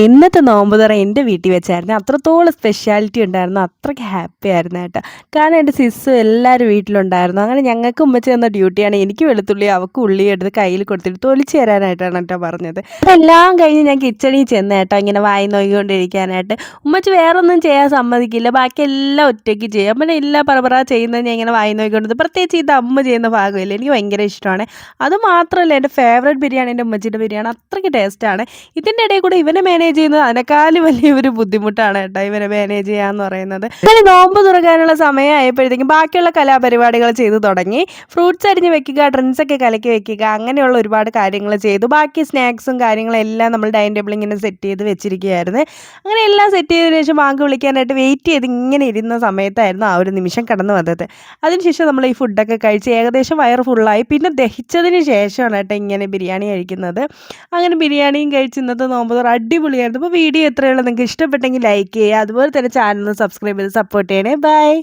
ഇന്നത്തെ നോമ്പ് തുറ എൻ്റെ വീട്ടിൽ വെച്ചായിരുന്നു. അത്രത്തോളം സ്പെഷ്യാലിറ്റി ഉണ്ടായിരുന്നു. അത്രയ്ക്ക് ഹാപ്പി ആയിരുന്നു കേട്ടോ. കാരണം എൻ്റെ സിസ്സും എല്ലാവരും വീട്ടിലുണ്ടായിരുന്നു. അങ്ങനെ ഞങ്ങൾക്ക് ഉമ്മച്ചി തന്ന ഡ്യൂട്ടിയാണ് എനിക്ക് വെളുത്തുള്ളി അവൾക്ക് ഉള്ളി എടുത്ത് കയ്യിൽ കൊടുത്തിട്ട് തൊലിച്ച് തരാനായിട്ടാണ് കേട്ടോ പറഞ്ഞത്. അതെല്ലാം കഴിഞ്ഞ് ഞാൻ കിച്ചണിൽ ചെന്ന് കേട്ടോ ഇങ്ങനെ വായി നോക്കിക്കൊണ്ടിരിക്കാനായിട്ട്. ഉമ്മച്ചി വേറൊന്നും ചെയ്യാൻ സമ്മതിക്കില്ല. ബാക്കിയെല്ലാം ഒറ്റയ്ക്ക് ചെയ്യും. അപ്പം എല്ലാം പറ ചെയ്യുന്നത് ഞാൻ ഇങ്ങനെ വായി നോക്കിക്കൊണ്ടത്. പ്രത്യേകിച്ച് ഇത് അമ്മ ചെയ്യുന്ന ഭാഗമില്ല. എനിക്ക് ഭയങ്കര ഇഷ്ടമാണ്. അത് മാത്രമല്ല എൻ്റെ ഫേവറേറ്റ് ബിരിയാണി എൻ്റെ ഉമ്മച്ചിയുടെ ബിരിയാണി. അത്രയ്ക്ക് ടേസ്റ്റാണ്. ഇതിൻ്റെ ഇടയിൽ കൂടെ ഇവനെ മാനേജ് ചെയ്യുന്നത് അതിനേക്കാളും വലിയ ഒരു ബുദ്ധിമുട്ടാണ് കേട്ടോ ഇവനെ മാനേജ് ചെയ്യാന്ന് പറയുന്നത്. അങ്ങനെ നോമ്പ് തുറക്കാനുള്ള സമയമായപ്പോഴത്തേക്കും ബാക്കിയുള്ള കലാപരിപാടികൾ ചെയ്തു തുടങ്ങി. ഫ്രൂട്ട്സ് അരിഞ്ഞ് വെക്കുക, ഡ്രിങ്ക്സ് ഒക്കെ കലക്കി വെക്കുക, അങ്ങനെയുള്ള ഒരുപാട് കാര്യങ്ങൾ ചെയ്തു. ബാക്കി സ്നാക്സും കാര്യങ്ങളും എല്ലാം നമ്മൾ ഡൈനിങ് ടേബിൾ ഇങ്ങനെ സെറ്റ് ചെയ്ത് വെച്ചിരിക്കുകയായിരുന്നു. അങ്ങനെ എല്ലാം സെറ്റ് ചെയ്തതിനു ശേഷം ബാങ്ക് വിളിക്കാനായിട്ട് വെയിറ്റ് ചെയ്ത് ഇങ്ങനെ ഇരുന്ന സമയത്തായിരുന്നു ആ ഒരു നിമിഷം കടന്നു വന്നത്. അതിനുശേഷം നമ്മൾ ഈ ഫുഡൊക്കെ കഴിച്ച് ഏകദേശം വയറ് ഫുള്ളായി. പിന്നെ ദഹിച്ചതിന് ശേഷമാണ് കേട്ടോ ഇങ്ങനെ ബിരിയാണി കഴിക്കുന്നത്. അങ്ങനെ ബിരിയാണിയും കഴിച്ച് ഇന്നത്തെ നോമ്പ് തുറ അടിപൊളിയായിരുന്നു. അപ്പോൾ വീഡിയോ എത്രയുള്ളത് നിങ്ങൾക്ക് ഇഷ്ടപ്പെട്ടെങ്കിൽ ലൈക്ക് ചെയ്യുക. അതുപോലെ തന്നെ ചാനൽ സബ്സ്ക്രൈബ് ചെയ്ത് സപ്പോർട്ട് ചെയ്യണേ. ബൈ.